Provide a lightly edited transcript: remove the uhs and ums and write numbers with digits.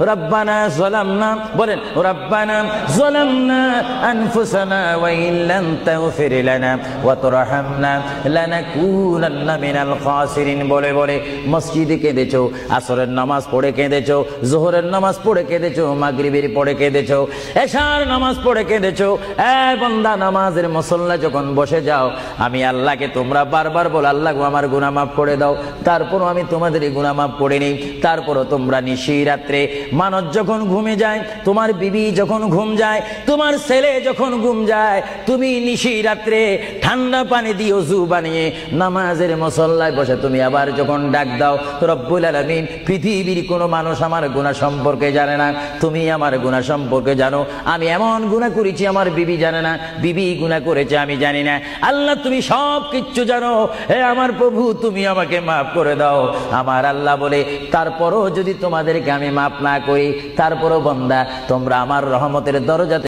রব্বানা যালামনা বলেন রব্বানা যালামনা আনফুসানা ওয়া ইল্লাম তাগফির লানা ওয়া তারহামনা লানাকুনান্না মিনাল খাসিরিন বলে বলে মসজিদে কেঁদেছো, আসরের নামাজ পড়ে কেঁদেছো, যোহরের নামাজ পড়ে কেঁদেছো, মাগরিবের পড়ে কেঁদেছো, এশার নামাজ পড়ে কেঁদেছো। এ বান্দা, নামাজের মুসল্লা যখন বসে যাও, আমি আল্লাহকে তোমরা বারবার বল, আল্লাহ আমার গুনাহ মাফ করে দাও। তারপরও আমি তোমাদের গুনাহ মাফ করে নিই। তারপরও তোমরা নিশি রাত্রে মানুষ যখন ঘুমে যায়, তোমার বিবি যখন ঘুম যায়, তোমার ছেলে যখন ঘুম যায়, তুমি নিশি রাত্রে ঠান্ডা পানি দিয়ে ওযু বানিয়ে নামাজের মুসল্লায় বসে তুমি আবার যখন ডাক দাও, রব্বুল আলামিন, পৃথিবীর কোনো মানুষ আমার গুনাহ সম্পর্কে জানে না, তুমি আমার গুনাহ সম্পর্কে জানো। আমি এমন গুনাহ করেছি আমার বিবি জানে না, বিবি গুনাহ করেছে আমি জানি না। আল্লাহ তুমি সব কিচ্ছু জানো, হে আমার প্রভু তুমি আমাকে মাফ করে দাও। আমার আল্লাহ বলে, তারপরও যদি তোমাদেরকে আমি মাফ না করি, তারপরও বান্দা তোমরা আমার রহমতের দরজাতে